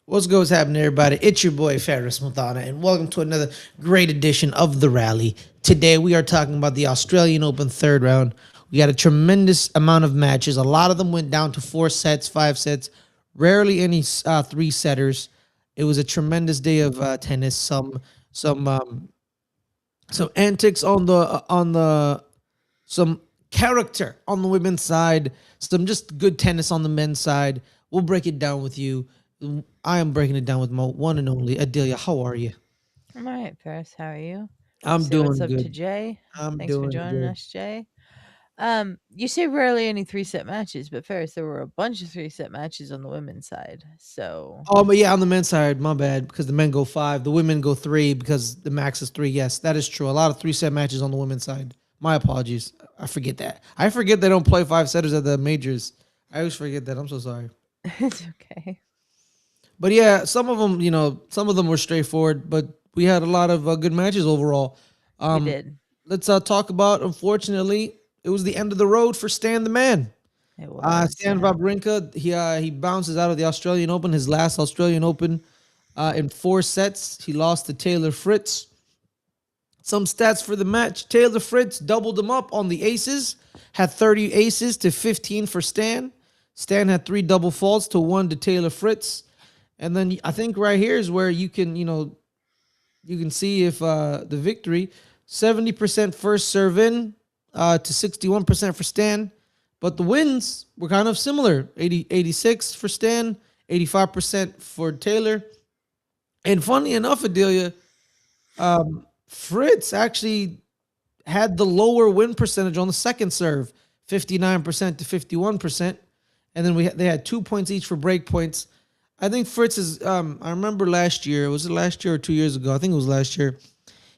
What's happening, everybody? It's your boy Ferris Muthana, and welcome to another great edition of the Rally. Today, we are talking about the Australian Open third round. We got a tremendous amount of matches. A lot of them went down to 4 sets, 5 sets. Rarely any three setters. It was a tremendous day of tennis. Some some antics on the some character on the women's side, some just good tennis on the men's side. We'll break it down with you. I am breaking it down with my one and only Adelia. How are you? I'm all right, Ferris. How are you? I'm Say what's doing up to good. Jay. I'm Thanks for doing joining good. us, Jay. You say rarely any three-set matches, but Ferris, there were a bunch of three-set matches on the women's side. So Oh, but yeah, on the men's side, my bad, because the men go five, the women go three because the max is three. Yes, that is true. A lot of 3 set matches on the women's side. My apologies. I forget that. I forget they don't play 5 setters at the majors. I always forget that. I'm so sorry. it's okay. But yeah, some of them, some of them were straightforward, but we had a lot of good matches overall. We Um, did. let's talk about. Unfortunately, it was the end of the road for Stan the Man. It was, Stan yeah. Wawrinka, he bounces out of the Australian Open, his last Australian Open, in 4 sets. He lost to Taylor Fritz. Some stats for the match: Taylor Fritz doubled them up on the aces, had 30 aces to 15 for Stan. Stan had 3 double faults to 1 to Taylor Fritz. And then I think right here is where you can see if the victory 70% first serve in to 61% for Stan. But the wins were kind of similar 86 for Stan, 85% for Taylor. And funny enough, Adelia, Fritz actually had the lower win percentage on the second serve, 59% to 51%. And then they had 2 points each for break points. I think Fritz is. I remember last year. Was it last year or 2 years ago? I think it was last year.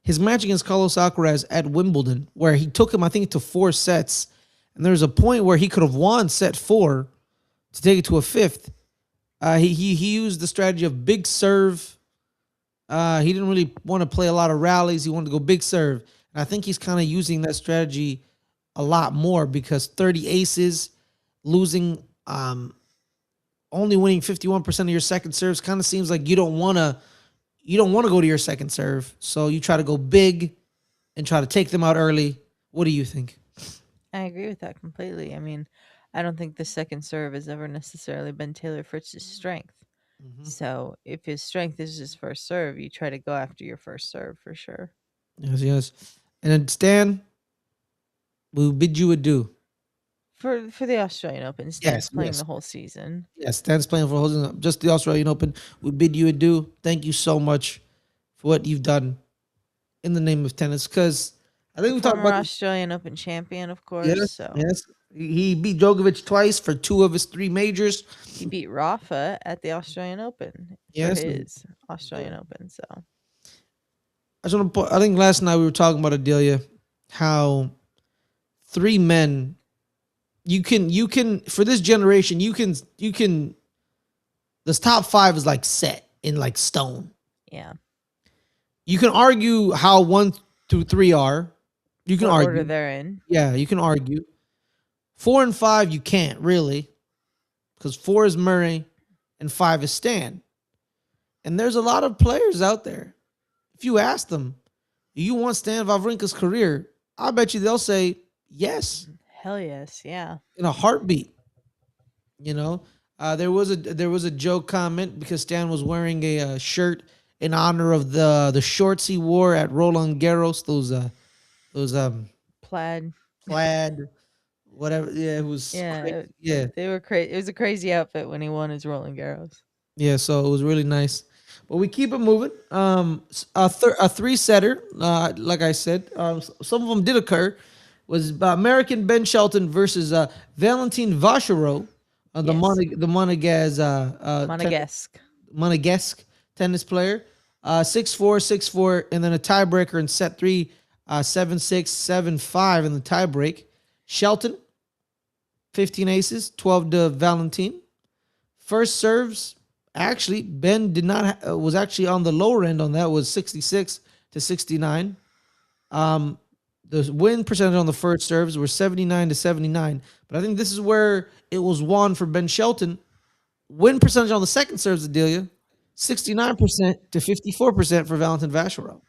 His match against Carlos Alcaraz at Wimbledon, where he took him, I think, to 4 sets, and there was a point where he could have won set 4 to take it to a fifth. He used the strategy of big serve. He didn't really want to play a lot of rallies. He wanted to go big serve, and I think he's kind of using that strategy a lot more because 30 aces, losing only winning 51% of your second serves kind of seems like you don't want to go to your second serve. So you try to go big and try to take them out early. What do you think? I agree with that completely. I mean, I don't think the second serve has ever necessarily been Taylor Fritz's strength. Hmm. So if his strength is his first serve, you try to go after your first serve for sure. Yes, yes. And then Stan, we bid you adieu. For the Australian Open, Stan's Yes, playing yes, the whole season. yes. Stan's playing for holding up just the Australian Open. We bid you adieu. Thank you so much for what you've done in the name of tennis. Because I think we talked Former about this. Australian Open champion, of course. Yes, So yes. He beat Djokovic twice for 2 of his 3 majors. he beat Rafa at the Australian Open for Yes. his Australian Open. So I just want to I think last night we were talking about Adelia, how 3 men you can for this generation you can this top 5 is like set in like stone. yeah, You can argue how 1 through 3 are. You can what order argue. they're in? Yeah, you can argue. 4 and 5 you can't really because 4 is Murray and 5 is Stan. And there's a lot of players out there. If you ask them, do you want Stan Wawrinka's career? I bet you they'll say yes Hell yes, yeah. in a heartbeat. You know, there was a joke comment because Stan was wearing a shirt in honor of the shorts he wore at Roland Garros. Those Plaid. plaid whatever. Yeah, it was Yeah, crazy. Yeah, they were crazy. It was a crazy outfit when he won his Roland Garros. yeah. So it was really nice. But we keep it moving. A 3 setter, like I said, some of them did occur. Was American Ben Shelton versus Valentin Vachereau, Yes, The Monegasque. Monegasque tennis player. 6-4, 6-4, and then a tiebreaker in set 3, 7-6, 7-5 in the tiebreak. Shelton, 15 aces, 12 to Valentin. First serves, actually, Ben did not was actually on the lower end on that, was 66 to 69. Um, the win percentage on the first serves were 79 to 79. But I think this is where it was won for Ben Shelton. Win percentage on the second serves, Adelia, 69% to 54% for Valentin Vacheron.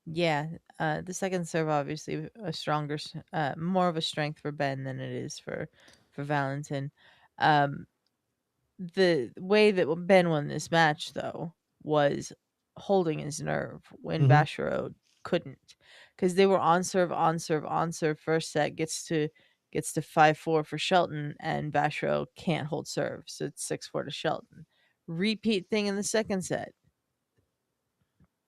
Yeah, the second serve obviously a stronger, more of a strength for Ben than it is for Valentin. Um, the way that Ben won this match though was holding his nerve when Mhm. Vacheron couldn't, because they were on serve, on serve, on serve. First set gets to 5-4 for Shelton, and Vacheron can't hold serve, so it's 6-4 to Shelton. Repeat thing in the second set,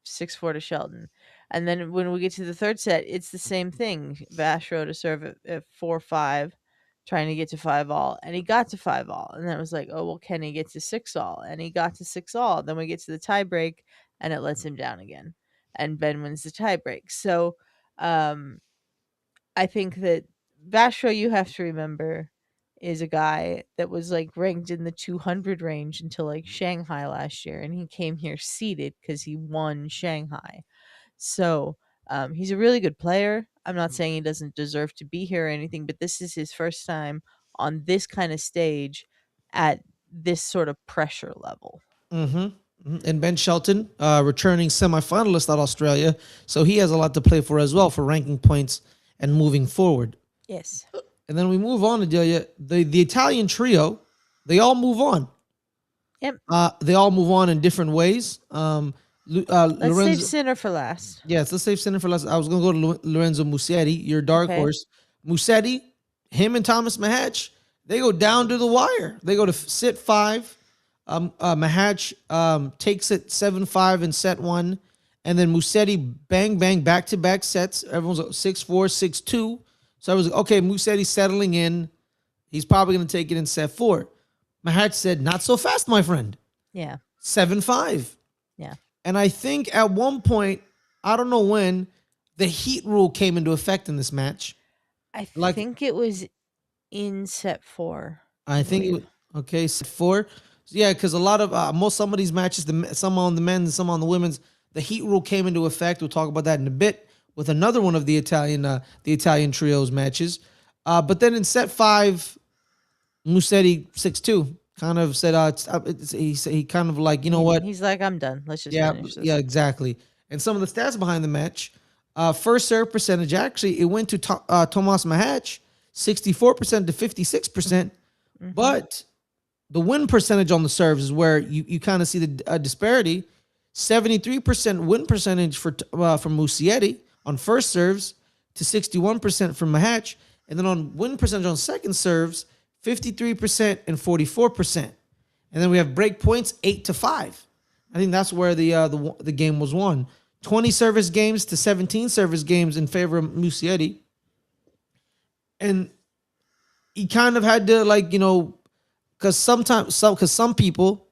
6-4 to Shelton. And then when we get to the third set, it's the same thing. Vashro to serve at 4-5, trying to get to 5-all, and he got to 5-all. And then it was like, oh, well, can he get to 6-all? And he got to 6-all. Then we get to the tie break, and it lets him down again. And Ben wins the tie break. So um, I think that Vashro, you have to remember, is a guy that was like ranked in the 200 range until like Shanghai last year, and he came here seeded because he won Shanghai. So he's a really good player. I'm not saying he doesn't deserve to be here or anything, but this is his first time on this kind of stage at this sort of pressure level. Mhm. Mhm. And Ben Shelton, returning semifinalist at Australia, so he has a lot to play for as well for ranking points and moving forward. Yes. And then we move on, Adelia. The Italian trio, they all move on. Yep. They all move on in different ways. Let's save Lorenzo, Sinner for last. yes, let's save center for last. I was gonna go to Lorenzo Musetti, your dark Okay. horse. Musetti, him and Thomas Mahatch, they go down to the wire. They go to sit 5. Mahatch takes it 7-5 in set 1, and then Musetti bang bang back to back sets. Everyone's like 6-4, 6-2. So I was like, okay, Musetti's settling in. He's probably gonna take it in set 4. Mahatch said, "Not so fast, my friend." Yeah. 7-5. Yeah. And I think at one point, I don't know when, the heat rule came into effect in this match. I Like think it was in set 4, I I think it was, believe. okay, set 4. Yeah, because a lot of some of these matches, some on the men's and some on the women's, the heat rule came into effect. We'll talk about that in a bit with another one of the Italian trios matches. But then in set 5, Musetti 6-2 kind of said, he kind of like, you know what? He's like, I'm done. Let's just Yeah, finish this. yeah, exactly. And some of the stats behind the match, first serve percentage, actually, it went to Tomas Mahatch, 64% to 56%. But the win percentage on the serves is where you kind of see the disparity. 73% win percentage for Musetti on first serves to 61% from Mahatch. And then on win percentage on second serves, 53% and 44%. And then we have break points 8-5. I think that's where the game was won. 20 service games to 17 service games in favor of Musetti. And he kind of had to, like, because some people,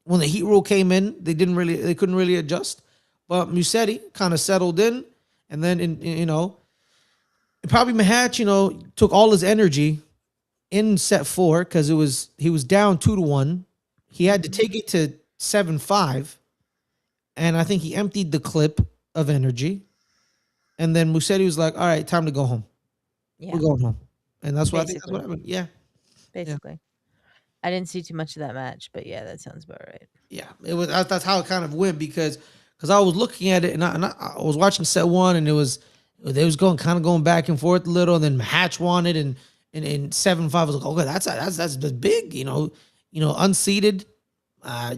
when the heat rule came in, they couldn't really adjust. But Musetti kind of settled in, and then probably Mahatch, took all his energy in set 4 because he was down 2-1. He had to take it to 7-5, and I think he emptied the clip of energy. And then Musetti was like, "All right, time to go home. Yeah. We're going home." And that's what I think that's what Basically. happened. Yeah. Basically. I didn't see too much of that match, but yeah, that sounds about right. Yeah, it was. That's how it kind of went because I was looking at it and I was watching set 1 and it was going back and forth a little, and then Hatch won it and in 7-5 I was like, okay, that's big, unseeded,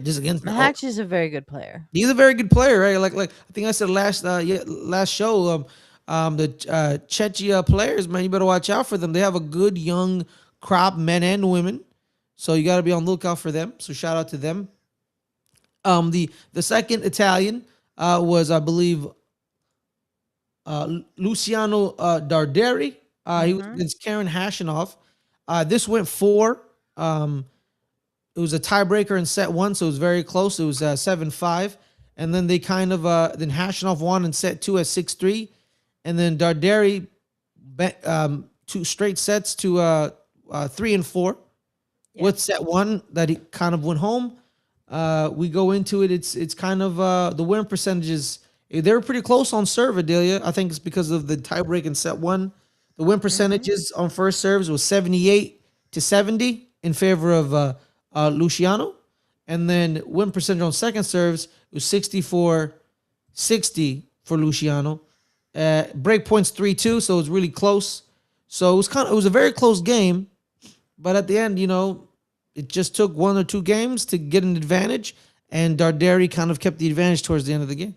just against Mahatch is a very good player. He's a very good player, right? Like I think I said last show, the Czechia players, man, you better watch out for them. They have a good young crop, men and women. So you got to be on the lookout for them. So shout out to them. The second Italian was, I believe, Luciano Darderi. He was against Karen Hashinoff. This went 4. It was a tiebreaker in set 1, so it was very close. It was 7-5. And then they kind of then Hashinoff won in set 2 at 6-3. And then Darderi 2 straight sets to 3 and 4. With set 1 that he kind of went home. We go into it. It's kind of the win percentages. They were pretty close on serve, Adelia. I think it's because of the tiebreak in set 1. The win percentages on first serves was 78-70 in favor of Luciano, And then win percentage on second serves was 64-60 for Luciano. Break points 3-2, so it was really close. So it was a very close game, but at the end, it just took one or two games to get an advantage, and Darderi kind of kept the advantage towards the end of the game.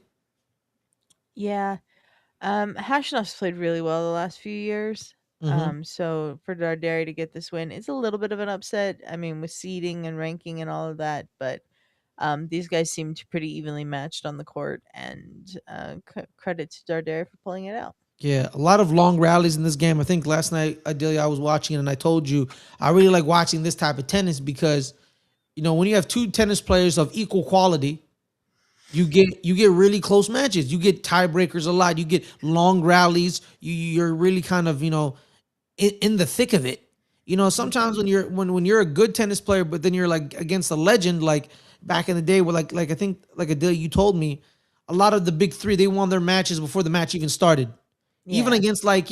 Yeah. Hashnoff's played really well the last few years. Hmm. So for Darderi to get this win, it's a little bit of an upset. I mean, with seeding and ranking and all of that, but these guys seemed pretty evenly matched on the court, and credit to Darderi for pulling it out. Yeah, a lot of long rallies in this game. I think last night, Adelia, I was watching it, and I told you I really like watching this type of tennis because when you have two tennis players of equal quality, you get really close matches. You get tiebreakers a lot. You get long rallies. You're really kind of in the thick of it. Sometimes when you're a good tennis player, but then you're like against a legend, like back in the day, where like I think like Adele, you told me, a lot of the big three they won their matches before the match even started, even Yeah. against like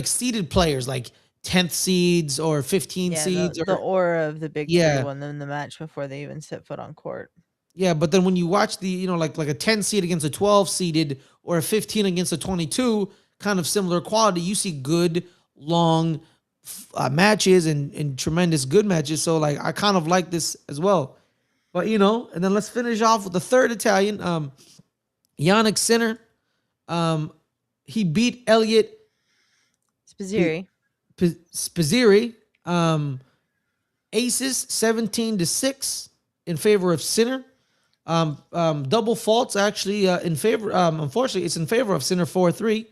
seeded players like 10th seeds or 15 Yeah, the seeds the or aura of the big three yeah. won them the match before they even set foot on court. Yeah, but then when you watch the, like a 10 seed against a 12 seeded or a 15 against a 22, kind of similar quality, you see good, long matches and tremendous good matches. So, like, I kind of like this as well. But, and then let's finish off with the third Italian, Yannick Sinner. Um, he beat Elliot Spaziri. Spizziri, aces 17-6 in favor of Sinner. Double faults actually in favor. Unfortunately, it's in favor of Sinner 4-3.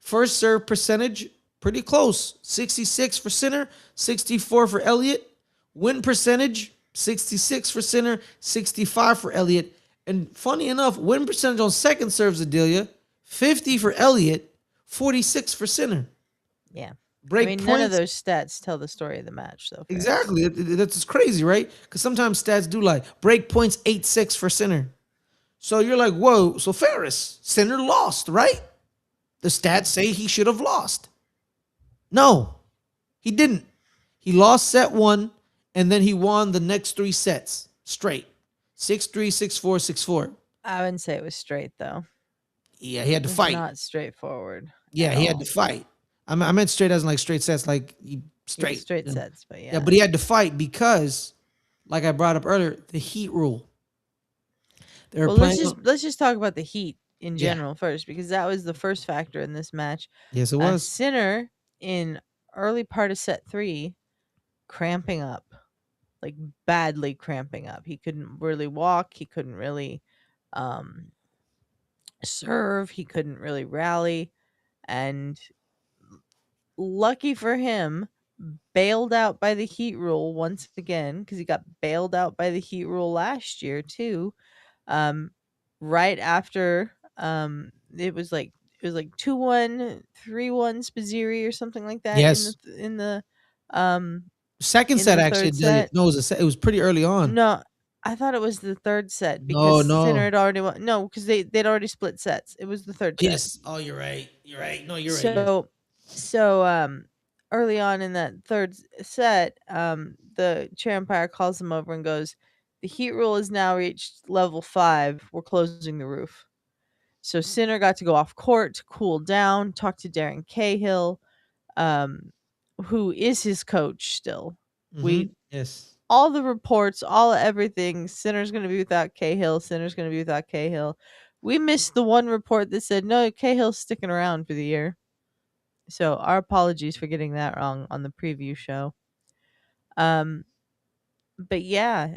First serve percentage pretty close, 66 for Sinner, 64 for Elliott. Win percentage 66 for Sinner, 65 for Elliott. And funny enough, win percentage on second serves, Adelia, 50 for Elliott, 46 for Sinner. Yeah. I Break mean, none of points. those stats tell the story of the match, though, Ferris. Exactly. That's crazy, right? Because sometimes stats do like break points 8-6 for Sinner. So you're like, whoa. So Ferris, Sinner lost, right? The stats say he should have lost. No, he didn't. He lost set one, and then he won the next three sets straight 6-3, 6-4, 6-4. I wouldn't say it was straight, though. Yeah, he had It to was fight. not straightforward Yeah, at he had to all. fight. I meant straight as in like straight sets, like Yeah, straight. straight sets, but Yeah, yeah. but he had to fight because, like I brought up earlier, the heat rule. They were Well, playing. let's just talk about the Heat in Yeah. general first, because that was the first factor in this match. Yes, it was. Sinner in early part of set 3 cramping up, like badly cramping up. He couldn't really walk. He couldn't really um, serve. He couldn't really rally, and lucky for him, bailed out by the heat rule once again, because he got bailed out by the heat rule last year too. Um, right after it was like 2-1, 3-1 Spaziri or something like that Yes. um Second in set the actually. third set. No, it was pretty early on. No, I thought it was the third set because No, Sinner no. had already won. No, because they'd already split sets. It was the third set. Yes. Oh, you're right. You're right. No, you're right. So early on in that third set, the chair umpire calls him over and goes, "The heat rule has now reached level 5. We're closing the roof." So Sinner got to go off court to cool down, talk to Darren Cahill, um, who is his coach still. Mm-hmm. We Yes. all the reports, all everything. Sinner's going to be without Cahill. Sinner's going to be without Cahill. We missed the one report that said no, Cahill's sticking around for the year. So our apologies for getting that wrong on the preview show. Um, but yeah,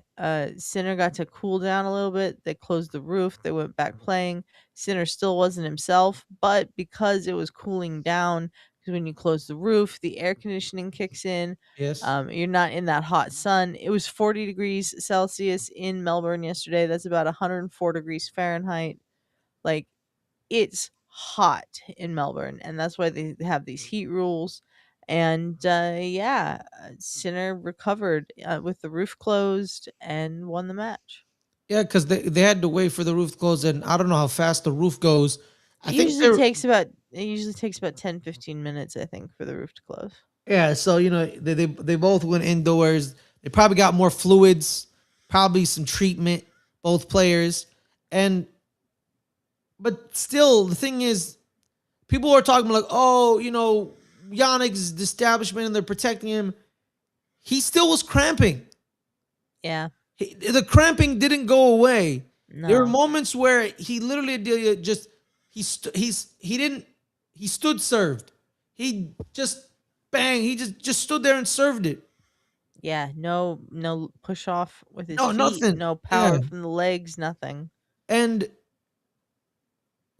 Sinner got to cool down a little bit. They closed the roof. They went back playing. Sinner still wasn't himself, but because it was cooling down, because when you close the roof, the air conditioning kicks in. Yes. You're not in that hot sun. It was 40 degrees Celsius in Melbourne yesterday. That's about 104 degrees Fahrenheit. Like, it's hot in Melbourne, and that's why they have these heat rules. And yeah, Sinner recovered with the roof closed and won the match. Yeah, because they had to wait for the roof to close, and I don't know how fast the roof goes. I think they're It usually takes about 10-15 minutes, I think, for the roof to close. yeah. So they both went indoors. They probably got more fluids. probably some treatment, both players. And but still, the thing is, people are talking like, oh, Yannick's the establishment and they're protecting him. He still was cramping. Yeah. The cramping didn't go away. There were No. moments where he literally just he stood served. He just bang. He just stood there and served it. Yeah. No push off with his No, feet. nothing. No Yeah, power from the legs. Nothing. and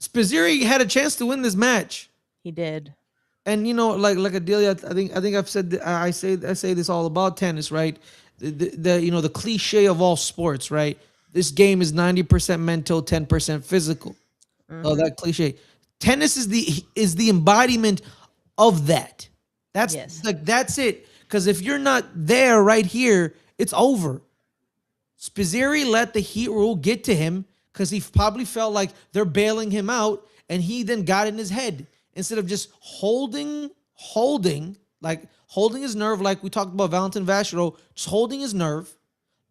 Spizzeri had a chance to win this match. He did. And like Adelia, I think I've said I say this all about tennis, right? The cliche of all sports, right? This game is 90% mental, 10% physical. Oh, Mm-hmm. that cliche. Tennis is the embodiment of that. That's Yes. that's it. Because if you're not there right here, it's over. Spizzeri let the heat rule get to him because he probably felt like they're bailing him out, and he then got in his head instead of just holding his nerve, like we talked about Valentin Vachereau, just holding his nerve,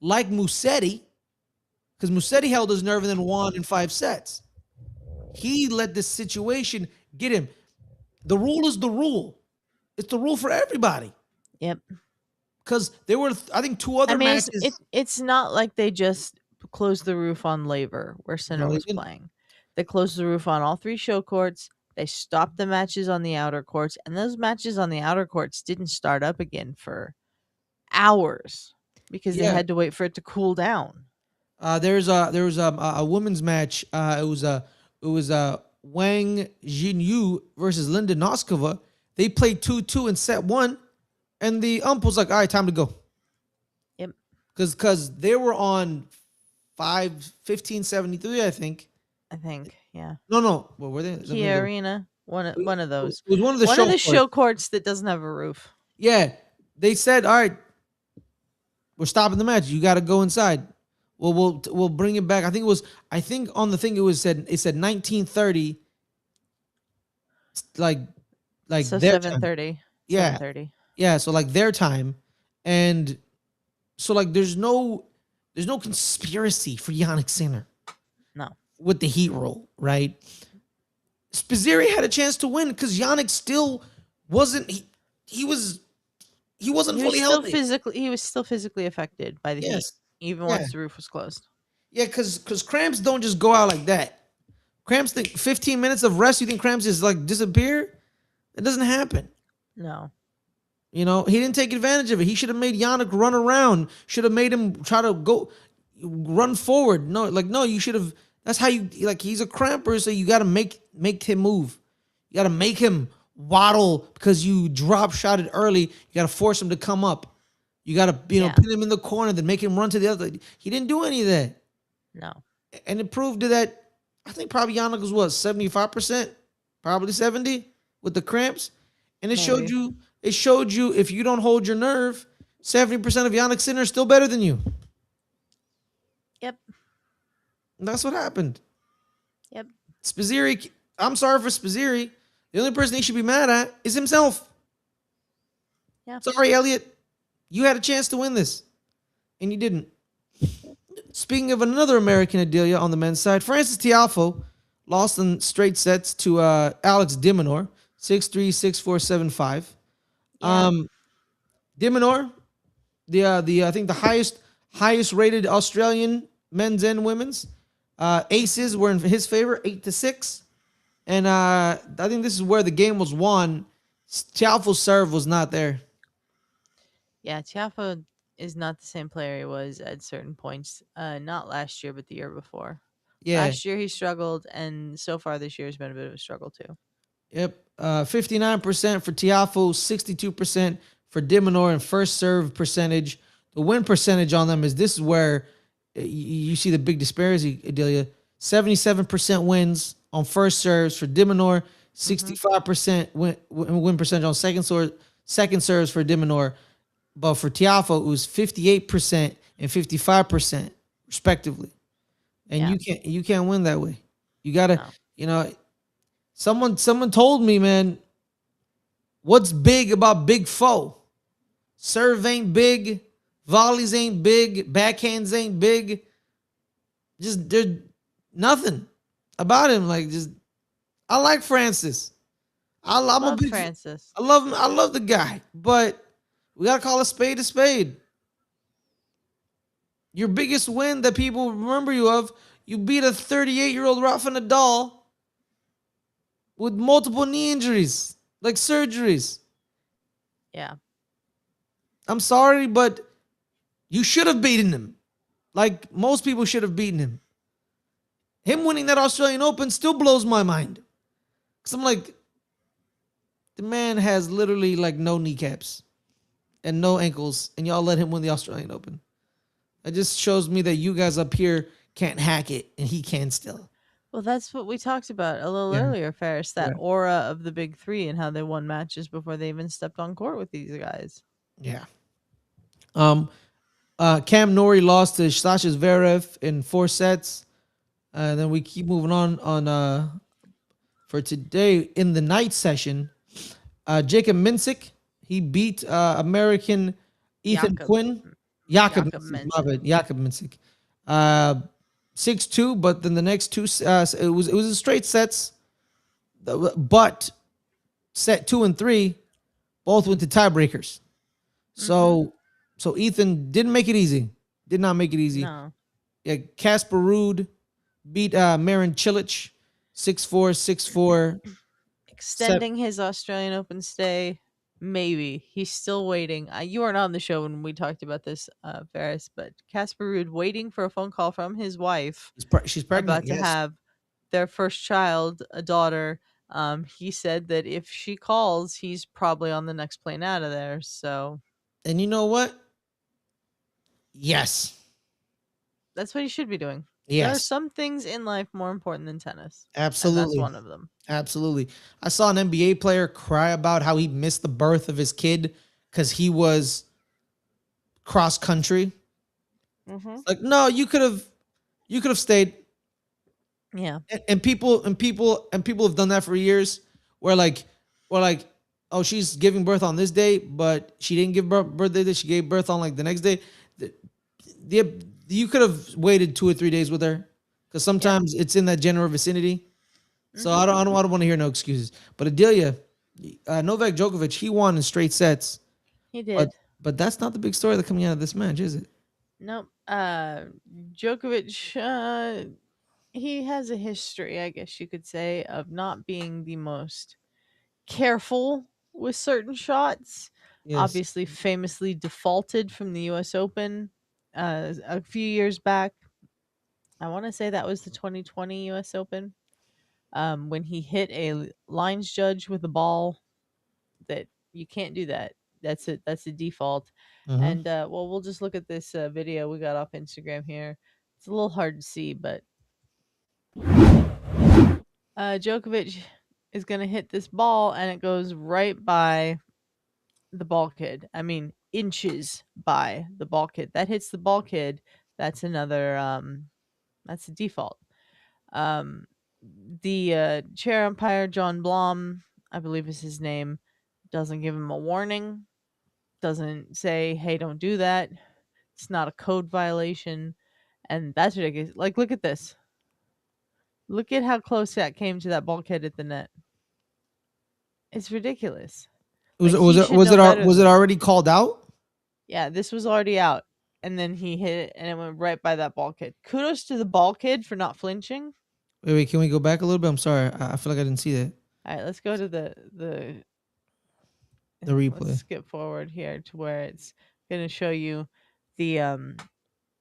like Musetti, because Musetti held his nerve and then won in 5 sets. He let this situation get him. The rule is the rule. It's the rule for everybody. Yep. Because there were, I think, 2 other matches. It's not like they just closed the roof on Labor where Sinner No, they was didn't. playing. They closed the roof on all 3 show courts. They stopped the matches on the outer courts, and those matches on the outer courts didn't start up again for hours because they Yeah. had to wait for it to cool down. There was a women's match. It was Wang Jinyu versus Linda Noskova. They played 2-2 in set 1, and the ump was like, "All right, time to go." Yep. Because they were on 1573, I think. I think, yeah. No. What were they? Kia Arena, one of those. It was one of the One show of the courts. show courts that doesn't have a roof. Yeah, they said, "All right, we're stopping the match. You got to go inside." Well, we'll bring it back. I think on the thing it said 1930, like So their time. 7:30. Yeah. 7:30. Yeah, so like their time, and so like there's no conspiracy for Yannick Sinner No. with the heat roll, right? Spizzeri had a chance to win because Yannick still wasn't. He wasn't He was fully still healthy. he was still physically affected by the heat, Yes. even Yeah. once the roof was closed. Yeah, because cramps don't just go out like that. Cramps think 15 minutes of rest. You think cramps just like disappear? It doesn't happen. No. He didn't take advantage of it. He should have made Yannick run around. Should have made him try to go run forward. No, you should have. That's how you like. He's a cramper, so you got to make him move. You got to make him waddle because you drop shot it early. You got to force him to come up. You got to pin him in the corner, then make him run to the other. He didn't do any of that, No. and it proved that. I think probably Yannick was 75%, probably 70 with the cramps, and it showed Maybe. you. It showed you if you don't hold your nerve, 70% of Yannick Sinner is still better than you. Yep. And that's what happened. Yep. Spizzeri, I'm sorry for Spizzeri. The only person he should be mad at is himself. Yeah. Sorry, Elliot. You had a chance to win this, and you didn't. Speaking of another American Adelia on the men's side, Francis Tiafoe lost in straight sets to Alex de Minaur, 6-3, 6-4, 7-5. Yeah. de Minaur, I think the highest rated Australian men's and women's aces were in his favor, 8-6, and I think this is where the game was won. Tiafoe's serve was not there. Yeah, Tiafoe is not the same player he was at certain points. Not last year, but the year before. Yeah. Last year he struggled, and so far this year has been a bit of a struggle too. Yep. 59% for Tiafoe, 62% for de Minaur in first serve percentage. The win percentage on them this is where you see the big disparity, Adelia. 77% wins on first serves for de Minaur, 65% win percentage on second serves for de Minaur. But for Tiafoe, it was 58% and 55% respectively. And you can't win that way. You gotta, someone told me, man, what's big about big foe? Serve ain't big, Volleys ain't big. Backhands ain't big. Just there's nothing about him. Like just I like Francis. I'm a Love big. Francis. I love him. I love the guy, but we gotta call a spade a spade. Your biggest win that people remember you of, you beat a 38-year-old Rafa Nadal with multiple knee injuries, like surgeries. Yeah. I'm sorry, but you should have beaten him. Like most people should have beaten him. Him winning that Australian Open still blows my mind. Cause I'm like, the man has literally like no kneecaps and no ankles, and y'all let him win the Australian Open. It just shows me that you guys up here can't hack it, and he can still. Well, that's what we talked about a little Yeah. earlier, Ferris. That Yeah. aura of the big three and how they won matches before they even stepped on court with these guys. Yeah. Um. Cam Nori lost to Sasha Zverev in 4 sets. Then we keep moving on for today in the night session. Jacob Minsick, he beat American Ethan Jakob. Quinn. Jakob Jakob Minsick, my Minsick. bad. Jakob Minsick. 6-2, but then the next two it was in straight sets. But set 2 and 3 both went to tiebreakers. So Ethan didn't make it easy. Did not make it easy. No. Yeah, Casper Ruud beat Marin Cilic 6-4, 6-4. Extending his Australian Open stay, maybe. He's still waiting. You weren't on the show when we talked about this, Ferris, but Casper Ruud waiting for a phone call from his wife She's pregnant. about to Yes. have their first child, a daughter. He said that if she calls, he's probably on the next plane out of there. So And you know what? Yes. that's what he should be doing. There are Yes. some things in life more important than tennis. And that's Absolutely. one of them. Absolutely. I saw an NBA player cry about how he missed the birth of his kid because he was cross country. Mm-hmm. Like, no, you could have stayed. Yeah. And people have done that for years. Where like, oh, she's giving birth on this day, but she didn't give birth that she gave birth on like the next day. You could have waited 2 or 3 days with her, because sometimes it's in that general vicinity. So I don't want to hear no excuses. But Adelia, Novak Djokovic, he won in straight sets. He did. But that's not the big story that's coming out of this match, is it? Nope. Djokovic, he has a history, I guess you could say, of not being the most careful with certain shots. Yes. Obviously, famously defaulted from the U.S. Open a few years back. I want to say that was the 2020 U.S. Open, when he hit a lines judge with a ball. That you can't do that. That's it. That's the default. And well, we'll just look at this video we got off Instagram here. It's a little hard to see, but Djokovic is going to hit this ball, and it goes right by the ball kid. I mean, inches by the ball kid. That hits the ball kid. That's another. That's the default. The chair umpire John Blom, I believe is his name, doesn't give him a warning. Doesn't say, "Hey, don't do that." It's not a code violation, and that's ridiculous. Like, look at this. Look at how close that came to that bulkhead at the net. It's ridiculous. Was Like, it was he it should was know it better was than it that. already called out? Yeah, this was already out, and then he hit it, and it went right by that ball kid. Kudos to the ball kid for not flinching. Wait, can we go back a little bit? I'm sorry. I feel like I didn't see that. All right, let's go to the The replay. Let's skip forward here to where it's going to show you the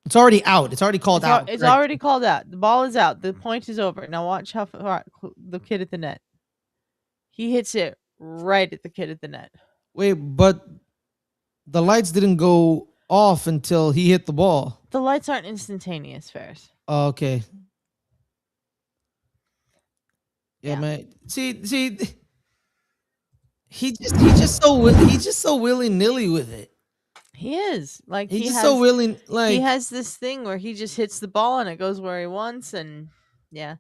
It's already out. It's already called out. It's correct? already called out. The ball is out. The point is over. Now watch how far the kid at the net. He hits it right at the kid at the net. Wait, but the lights didn't go off until he hit the ball. The lights aren't instantaneous, Ferris. Oh, okay. Yeah, Yeah. man. See, he's just so willy nilly with it. He is like He's he just has so willing. Like he has this thing where he just hits the ball and it goes where he wants, and yeah.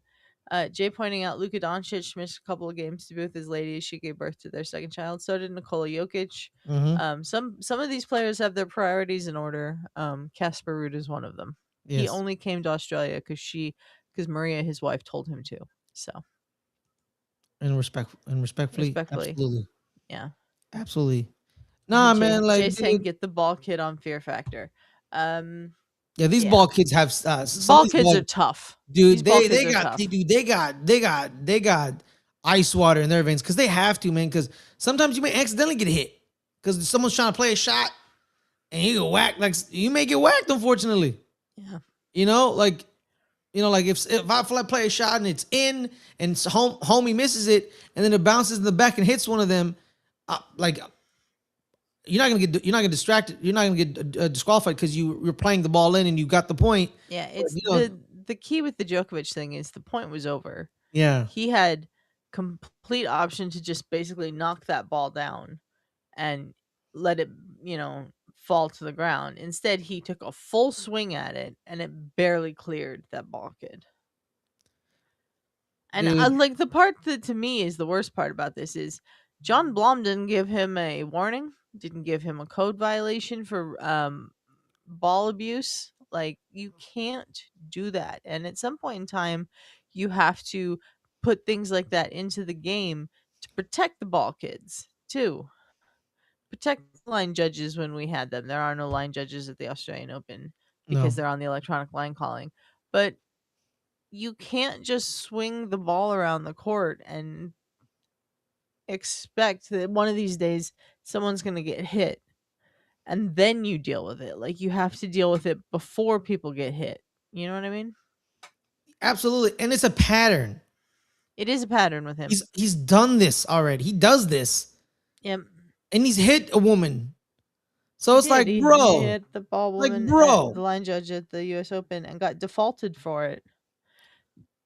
Jay pointing out Luka Doncic missed a couple of games to be with his lady as she gave birth to their second child. So did Nikola Jokic. Mm-hmm. Some of these players have their priorities in order. Casper Ruud is one of them. He Yes. only came to Australia because Maria, his wife, told him to. So And respectfully, respectfully, absolutely, yeah. absolutely. Nah, man, Jay like, saying dude, get the ball kid on Fear Factor. yeah, these Yeah, ball kids have some of ball these kids are ball tough. These dude. ball They kids are got tough. dude. They got ice water in their veins because they have to, man. Because sometimes you may accidentally get hit because someone's trying to play a shot and you get whacked. Like you may get whacked, unfortunately. Yeah. You know, like like if I play a shot and it's in and homie misses it and then it bounces in the back and hits one of them, like you're not gonna distracted. You're not gonna get disqualified because you're playing the ball in and you got the point. Yeah, But, it's the key with the Djokovic thing is the point was over. yeah, He had complete option to just basically knock that ball down and let it, fall to the ground. Instead, he took a full swing at it and it barely cleared that ball kid. And dude. like the part that to me is the worst part about this is John Blom didn't give him a warning, didn't give him a code violation for ball abuse. Like you can't do that. And at some point in time, you have to put things like that into the game to protect the ball kids too. Protect line judges when we had them. There are no line judges at the Australian Open because No, they're on the electronic line calling. But you can't just swing the ball around the court and expect that one of these days someone's going to get hit and then you deal with it. Like you have to deal with it before people get hit. You know what I mean? absolutely, and it's a pattern. It is a pattern with him. He's done this already. He does this, Yep. and he's hit a woman. So He it's did. like, He bro, hit the ball like, woman at the bro. line judge at the US Open and got defaulted for it.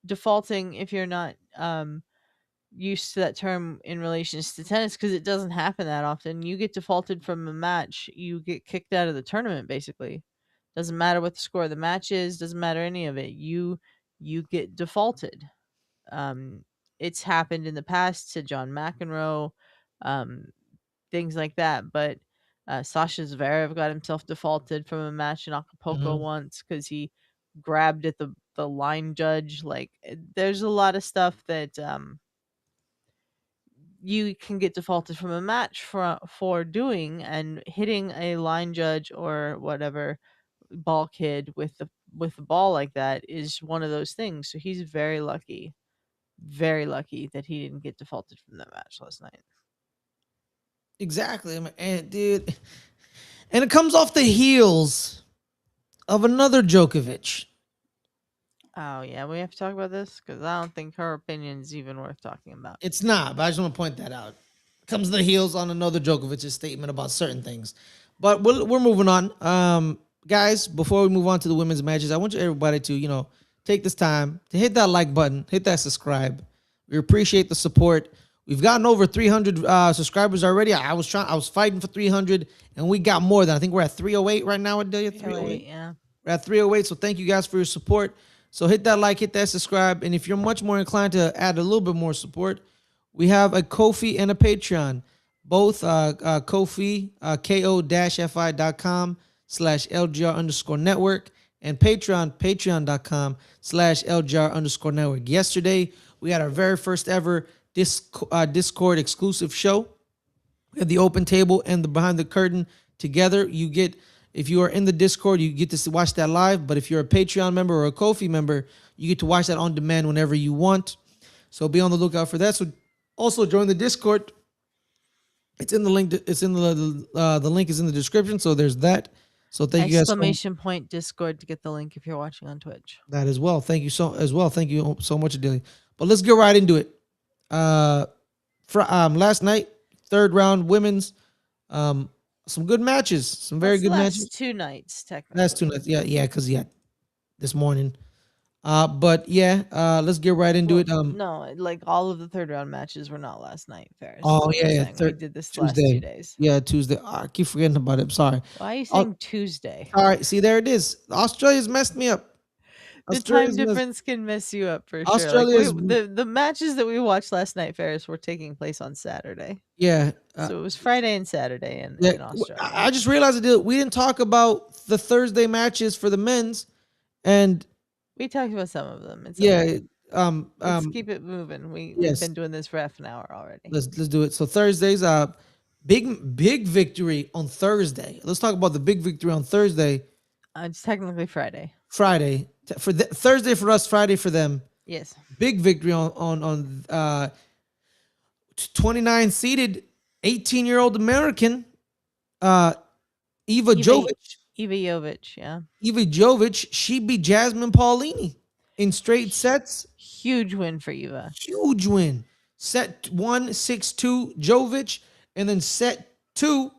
Defaulting, if you're not used to that term in relations to tennis, because it doesn't happen that often. You get defaulted from a match, you get kicked out of the tournament basically. Doesn't matter what the score of the match is, doesn't matter any of it. You get defaulted. Um, it's happened in the past to John McEnroe, um, things like that. But Sasha Zverev got himself defaulted from a match in Acapulco Mhm. once because he grabbed at the line judge. Like there's a lot of stuff that you can get defaulted from a match for doing, and hitting a line judge or whatever ball kid with the ball like that is one of those things. So he's very lucky that he didn't get defaulted from that match last night. Exactly, and dude, and it comes off the heels of another Djokovic. Oh yeah, we have to talk about this because I don't think her opinion is even worth talking about. It's not, but I just want to point that out. Comes the heels on another Djokovic's statement about certain things. But we're moving on. Guys, before we move on to the women's matches, I want everybody to, take this time to hit that like button, hit that subscribe. We appreciate the support. We've gotten over 300 subscribers already. I was fighting for 300, and we got more than. I think we're at 308 right now, Adelia. 308. Yeah. We're at 308, so thank you guys for your support. So hit that like, hit that subscribe, and if you're much more inclined to add a little bit more support, we have a Ko-fi and a Patreon. Both Ko-fi, ko-fi.com/LGR_network, and Patreon, patreon.com/LGR_network. Yesterday, we had our very first ever Discord exclusive show. We had the open table and the behind the curtain together. If you are in the Discord, you get to watch that live. But if you're a Patreon member or a Ko-fi member, you get to watch that on demand whenever you want. So be on the lookout for that. So also join the Discord. It's in the link. It's in the link is in the description. So there's that. So thank you guys Exclamation point Discord to get the link if you're watching on Twitch. that as well. Thank you Thank you so much, Adelia. But let's get right into it. Last night, third round women's, some good matches, some very good matches. 2 nights technically. Last 2 nights, yeah, because this morning. But yeah, let's get right into it. No, like all of the third round matches were not last night, Ferris. Oh yeah, We did this the last Tuesday. 2 days. Yeah, Tuesday. I keep forgetting about it. I'm sorry. Why are you saying Tuesday? All right, see there it is. Australia's messed me up. The time Australia's missed. difference can mess you up for sure. Like Australia's the matches that we watched last night, Ferris, were taking place on Saturday. yeah. So it was Friday and Saturday Yeah, in Australia. I just realized we didn't talk about the Thursday matches for the men's, and We talked about some of them. It's yeah, okay. Let's um, keep it moving. We've yes, been doing this for half an hour already. let's do it. So Thursdays, big victory on Thursday. Let's talk about the big victory on Thursday. It's technically Friday. Friday for Thursday for us, Friday for them. Yes. Big victory on 29 seeded 18-year-old American Eva Jovic. Eva Jovic, yeah. Eva Jovic, she beat Jasmine Paulini in straight sets. Huge win for Eva. Huge win. Set 1, 6-2, Jovic, and then set 2,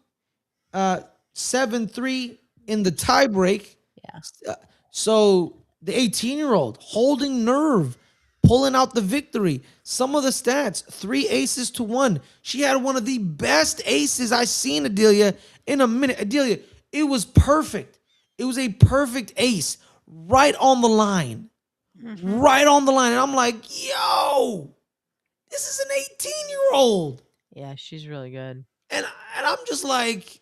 7-3 in the tiebreak. Yeah. So the 18-year-old holding nerve, pulling out the victory. Some of the stats, 3 aces to 1. She had one of the best aces I've seen, Adelia, in a minute. Adelia, it was perfect. It was a perfect ace right on the line. Mm-hmm. Right on the line. And I'm like, yo, this is an 18-year-old. Yeah, she's really good. And I'm just like,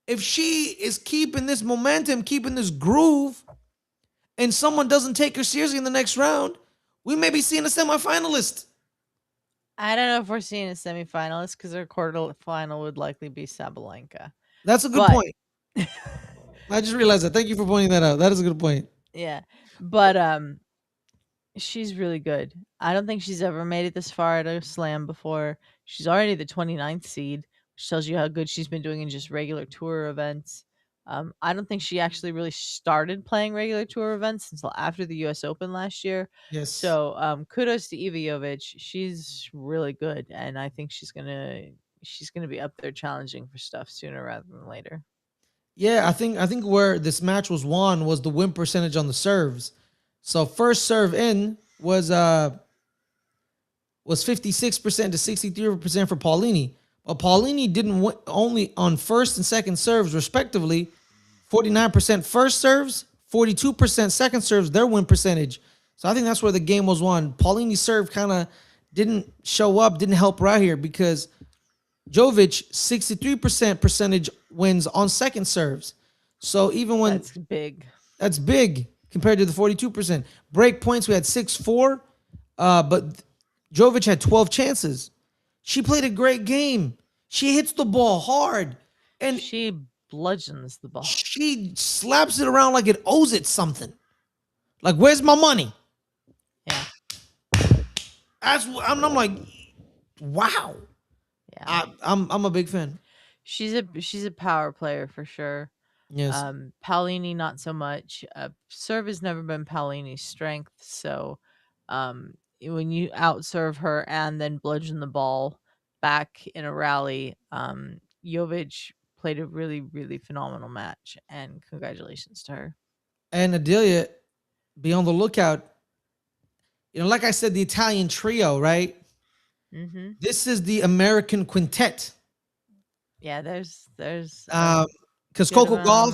if she is keeping this momentum, keeping this groove, and someone doesn't take her seriously in the next round, we may be seeing a semifinalist. I don't know if we're seeing a semifinalist because her quarterfinal would likely be Sabalenka. That's a good point. I just realized that. Thank you for pointing that out. That is a good point. Yeah. But she's really good. I don't think she's ever made it this far at a slam before. She's already the 29th seed, which tells you how good she's been doing in just regular tour events. I don't think she actually really started playing regular tour events until after the US Open last year. Yes. So kudos to Eva Jovic. She's really good, and I think she's gonna be up there challenging for stuff sooner rather than later. Yeah, I think where this match was won was the win percentage on the serves. So first serve in was 56% to 63% for Paulini. But Paulini didn't win only on first and second serves, respectively. 49% first serves, 42% second serves, their win percentage. So I think that's where the game was won. Paulini's serve kind of didn't show up, didn't help her out here because Jovic, 63% percentage wins on second serves. So even when that's big compared to the 42%. Break points, we had 6-4, but Jovic had 12 chances. She played a great game. She hits the ball hard. And she bludgeons the ball. She slaps it around like it owes it something. Like, where's my money? Yeah. I'm like, wow. Yeah. I'm a big fan. She's a power player for sure. Yes. Paulini not so much. Serve has never been Paulini's strength, so when you outserve her and then bludgeon the ball back in a rally, Jovic played a really, really phenomenal match, and congratulations to her. And Adelia, be on the lookout. Like I said, the Italian trio, right? Mm-hmm. This is the American quintet. Yeah, there's because Coco Gauff,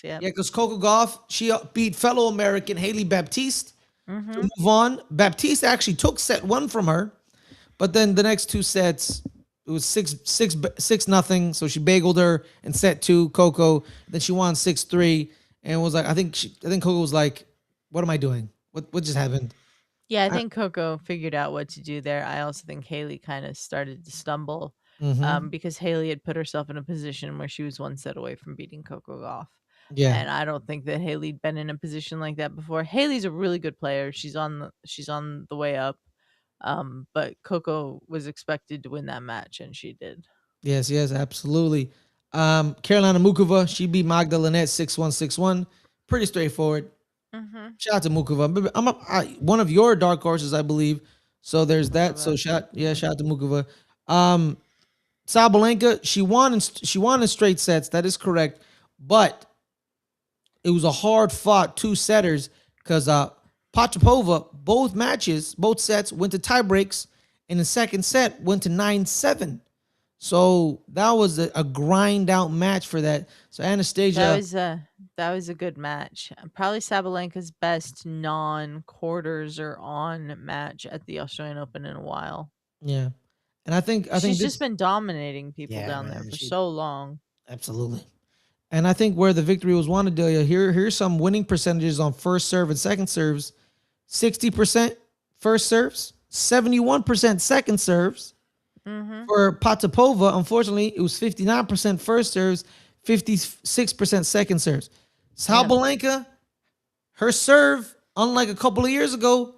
yeah, because Coco Gauff, she beat fellow American Haley Baptiste mm-hmm. to move on. Baptiste actually took set 1 from her, but then the next 2 sets it was 6-0. So she bageled her in set 2, Coco. Then she won 6-3, and was like, I think Coco was like, "What am I doing? What just happened?" Yeah, I think Coco figured out what to do there. I also think Haley kind of started to stumble. Mm-hmm. Because Haley had put herself in a position where she was 1 set away from beating Coco Gauff. Yeah. And I don't think that Haley'd been in a position like that before. Haley's a really good player. She's on the way up. But Coco was expected to win that match, and she did. Yes, absolutely. Carolina Mukova, she beat Magda Linette 6-1, 6-1. Pretty straightforward. Mm-hmm. Shout out to Mukova. I'm one of your dark horses, I believe. So there's that. So shout out to Mukova. Sabalenka, she won in straight sets. That is correct, but it was a hard fought 2 setters because Potapova, both sets went to tie breaks, and the second set went to 9-7. So that was a grind out match for that. So Anastasia, That was a good match. Probably Sabalenka's best non-quarters or on match at the Australian Open in a while. Yeah, and I think She's just this. been dominating people Yeah, down there man, for she so long. absolutely. And I think where the victory was won, Adelia. Here's some winning percentages on first serve and second serves: 60% first serves, 71% second serves. Mhm. For Potapova, unfortunately, it was 59% first serves, 56% second serves. Yeah. Sabalenka, her serve, unlike a couple of years ago,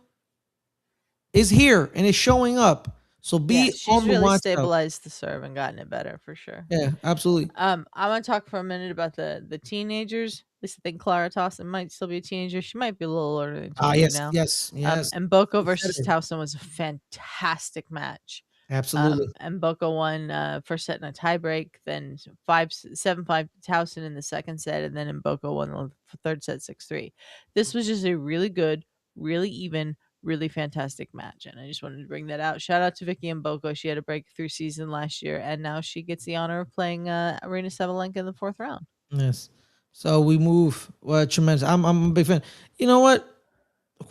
is here and is showing up. So Yeah, be she's on the really watch out. stabilized the serve and gotten it better for sure. Yeah, absolutely. I want to talk for a minute about the teenagers. At least I think Clara Towson might still be a teenager. She might be a little older than Ah, 22 yes, now. yes, yes. And Boko versus Competitive. Towson was a fantastic match. Absolutely. And Boko won first set in a tiebreak, then 5-7-5 Towson in the second set, and then Mboko won the third set 6-3. This was just a really good, really even, really fantastic match, and I just wanted to bring that out. Shout out to Vicky Mboko. She had a breakthrough season last year, and now she gets the honor of playing Arena Sabalenka in the fourth round. Yes. So we move. Well, tremendous. I'm a big fan. You know what?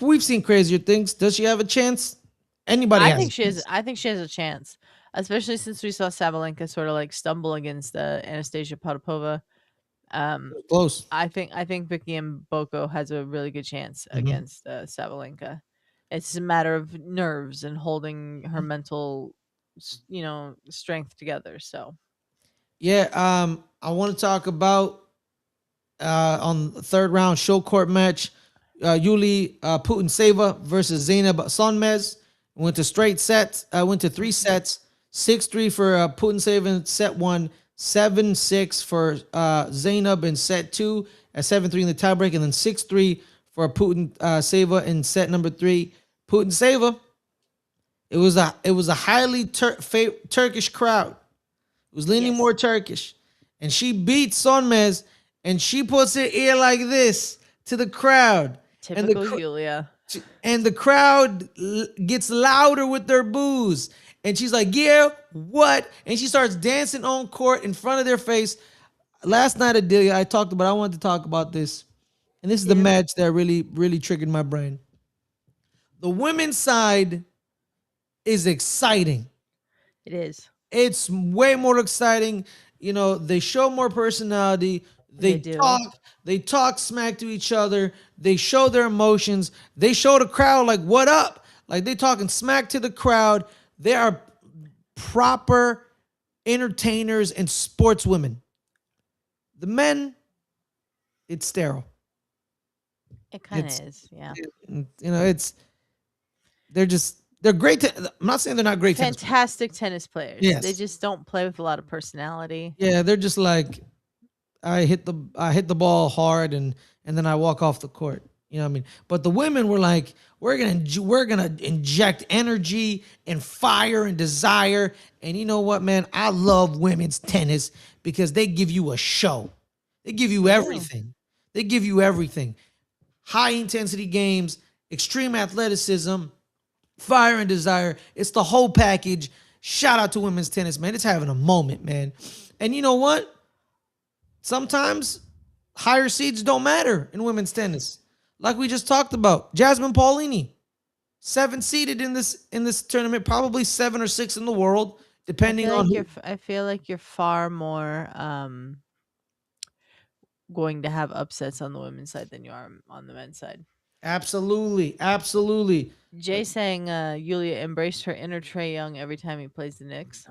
We've seen crazier things. Does she have a chance? Anybody I has think a she has. chance. I think she has a chance, especially since we saw Sabalenka sort of like stumble against Anastasia Potapova. Um, Close. I think Vicky and Boko has a really good chance Hmm. against Sabalenka. It's a matter of nerves and holding her mental, strength together. So Yeah. I want to talk about on the third round show court match, Yuli Putin versus Zainab Sonmez. Went to straight sets. Went to three mhm. sets. 6-3 for Putin in set one. 7-6 for Zainab in set two. At 7-3 in the tiebreak, and then 6-3 for Putin in set number three. Putin it was a highly Turkish crowd. It was leaning Yes, more Turkish. And she beats Sonmez and she puts her ear like this to the crowd. And typical Yulia. the crowd gets louder with their boos. And she's like, "Yeah, what?" And she starts dancing on court in front of their face. Last night at Delia, I wanted to talk about this. And this is the Yeah, match that really, really triggered my brain. The women's side is exciting. it is. It's way more exciting. They show more personality. They do. They talk smack to each other. They show their emotions. They show the crowd like what up? Like they talking smack to the crowd. They are proper entertainers and sportswomen. The men, it's sterile. It kind It's of is. Yeah. it's they're great. I'm not saying they're not great tennis players. Fantastic tennis players. They Yes. just don't play with a lot of personality. Yeah, they're just like I hit the ball hard and then I walk off the court. You know what I mean? But the women were like, we're gonna inject energy and fire and desire. And you know what, man? I love women's tennis because they give you a show. They give you They do. everything. They give you everything. High intensity games, extreme athleticism, fire and desire. It's the whole package. Shout out to women's tennis, man. It's having a moment, man. And you know what? Sometimes higher seeds don't matter in women's tennis. Like we just talked about. Jasmine Paulini, 7 seeded in this tournament, probably 7 or 6 in the world, depending on who. I feel like you're far more going to have upsets on the women's side than you are on the men's side. Absolutely, absolutely. Jay saying Yulia embraced her inner Trey Young every time he plays the Knicks.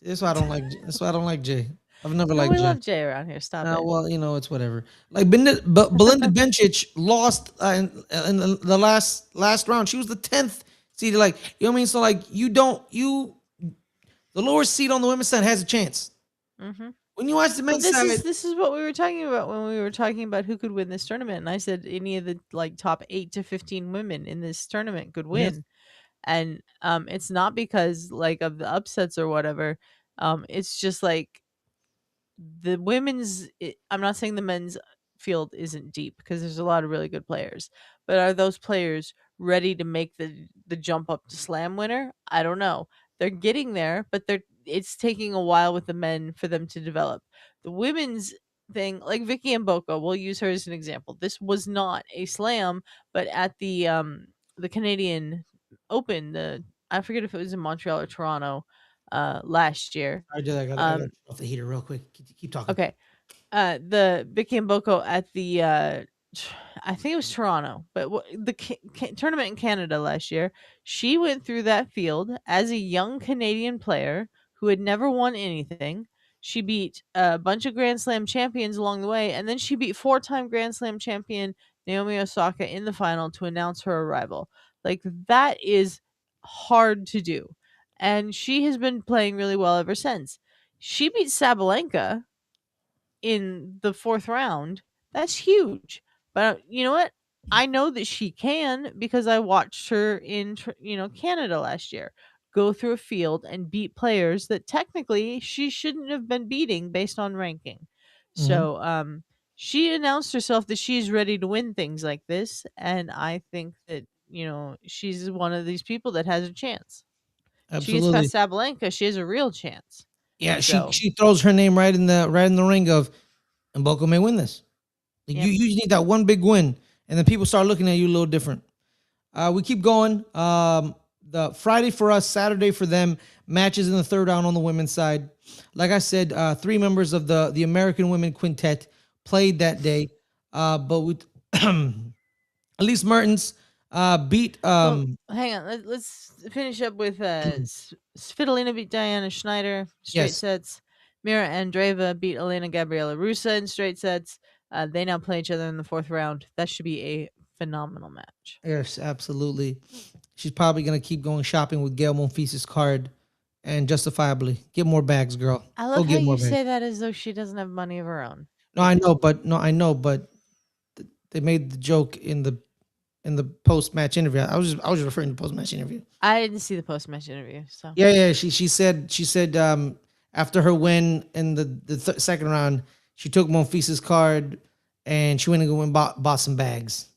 That's why I don't like. That's why I don't like Jay. I've never No, liked we Jay. love Jay around here. Stop No, it. well, it's whatever. Like Belinda Bencic lost in the last round. She was the 10th seed. Like, you know what I mean? So like, the lower seed on the women's side has a chance. Hmm. When you watch the Well, men's side, this is what we were talking about when we were talking about who could win this tournament, and I said any of the like top 8 to 15 women in this tournament could yes, win, and it's not because like of the upsets or whatever. It's just like the I'm not saying the men's field isn't deep because there's a lot of really good players, but are those players ready to make the jump up to slam winner? I don't know. They're getting there, but it's taking a while with the men for them to develop. The women's thing, like Vicky and Boko, we'll use her as an example. This was not a slam, but at the Canadian Open, I forget if it was in Montreal or Toronto last year. I did. I got Um off the heater real quick. Keep talking. okay. The Vicky and Boko at the I think it was Toronto, but the tournament in Canada last year, she went through that field as a young Canadian player who had never won anything. She beat a bunch of Grand Slam champions along the way, and then she beat four-time Grand Slam champion Naomi Osaka in the final to announce her arrival. Like, that is hard to do, and she has been playing really well ever since. She beat Sabalenka in the fourth round. That's huge. But you know what? I know that she can because I watched her in Canada last year go through a field and beat players that technically she shouldn't have been beating based on ranking. Hmm. So she announced herself that she's ready to win things like this, and I think that she's one of these people that has a chance. She gets Absolutely. past Sabalenka, she has a real chance. Yeah, So she throws her name right in the ring of, and Boko may win this. Like, yep. you just need that one big win, and then people start looking at you a little different. We keep going. The Friday for us, Saturday for them. Matches in the third round on the women's side. Like I said, three members of the American Women Quintet played that day. But with Elise Mertens beat Well, hang on. Let's finish up with Svitolina beat Diana Schneider straight yes, sets. Mira Andreeva beat Elena Gabriela Russa in straight sets. They now play each other in the fourth round. That should be a phenomenal match. yes, absolutely. She's probably gonna keep going shopping with Gail Monfils' card, and justifiably get more bags, girl. I Go love how get more you bags. say that as though she doesn't have money of her own. No, I know, but they made the joke in the post match interview. I was referring to post match interview. I didn't see the post match interview, so Yeah, yeah. She said after her win in the second round, she took Monfils' card and she went and go and bought some bags.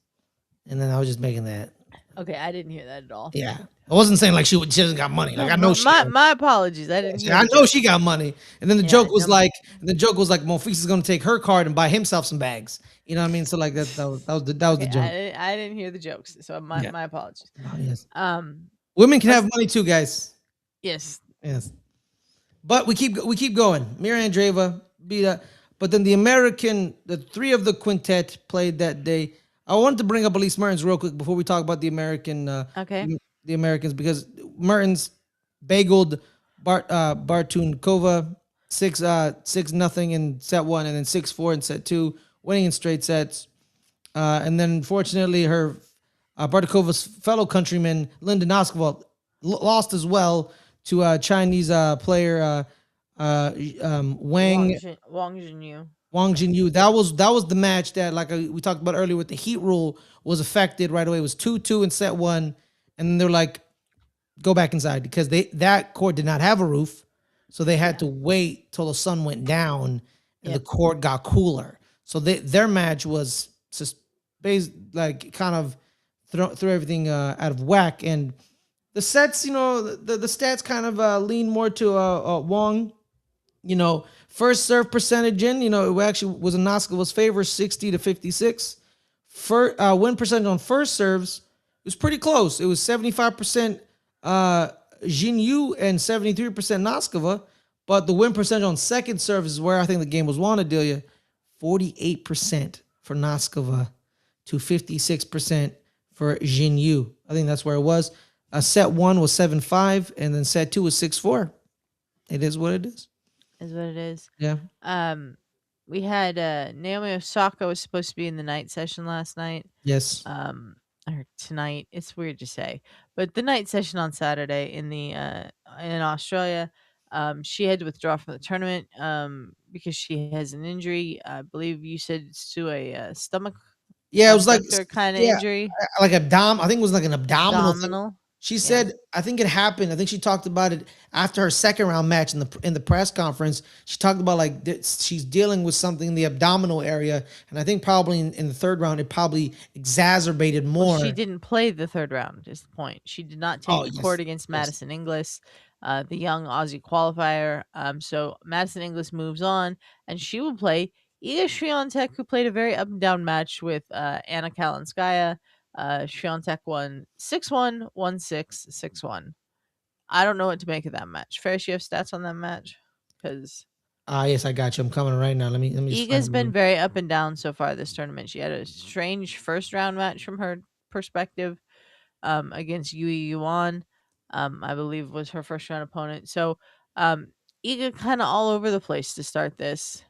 And then I was just making that. okay. I didn't hear that at all. Yeah, I wasn't saying like she doesn't got money. Like, I know she. My apologies. I didn't hear. I The know joke. she got money. And then the Yeah, joke was no, like Monfils is gonna take her card and buy himself some bags. You know what I mean? So like that was the okay. joke. I didn't hear the jokes, so Yeah. my apologies. Oh, yes. Um, Women can let's have money too, guys. yes. Yes. But we keep going. Mira Andreeva beat up. But then the three of the quintet played that day. I wanted to bring up Elise Mertens real quick before we talk about the Okay. the Americans, because Mertens bageled Bartunkova 6-0 in set one, and then 6-4 in set two, winning in straight sets. And then unfortunately her Bartukova's fellow countryman Linda Noskova lost as well to a Chinese player Wang Jinyu. Wang Jinyu. That was the match that, like we talked about earlier with the heat rule, was affected right away. It was 2-2 in set one, and then they're like, go back inside, because that court did not have a roof, so they had to wait till the sun went down and the Yep. court got cooler. So their match was just based, like, kind of threw everything out of whack. And the sets, the stats kind of lean more to Wong. First serve percentage it actually was in Noskova's favor, 60-56. Win percentage on first serves was pretty close. It was 75% Jinyu and 73% Noskova. But the win percentage on second serve is where I think the game was won, Adelia. 48% for Noskova to 56% for Jinyu. I think that's where it was. Set one was 7-5, and then set two was 6-4. It is what it is. Is what it is. Yeah. We had Naomi Osaka was supposed to be in the night session last night. Yes. Or tonight. It's weird to say, but the night session on Saturday in Australia. She had to withdraw from the tournament because she has an injury. I believe you said it's to a stomach Yeah, it was like, abductor kind of yeah, injury. like I think it was like an abdominal thing. Abdominal. She Yeah. said, I think it happened. I think she talked about it after her second round match in the press conference. She talked about like she's dealing with something in the abdominal area, and I think probably in the third round it probably exacerbated more. Well, she didn't play the third round. Is the point? She did not take the court against Madison Inglis, the young Aussie qualifier. So Madison Inglis moves on, and she will play Iga Swiatek, who played a very up and down match with Anna Kalinskaya. Swiatek won 6-1, 1-6, 6-1. I don't know what to make of that match. Ferris, you have stats on that match? Because Yes, I got you. I'm coming right now. Let me just find Iga's been them. very up and down so far this tournament. She had a strange first round match from her perspective against Yui Yuan, I believe was her first round opponent. So um, Iga kind of all over the place to start this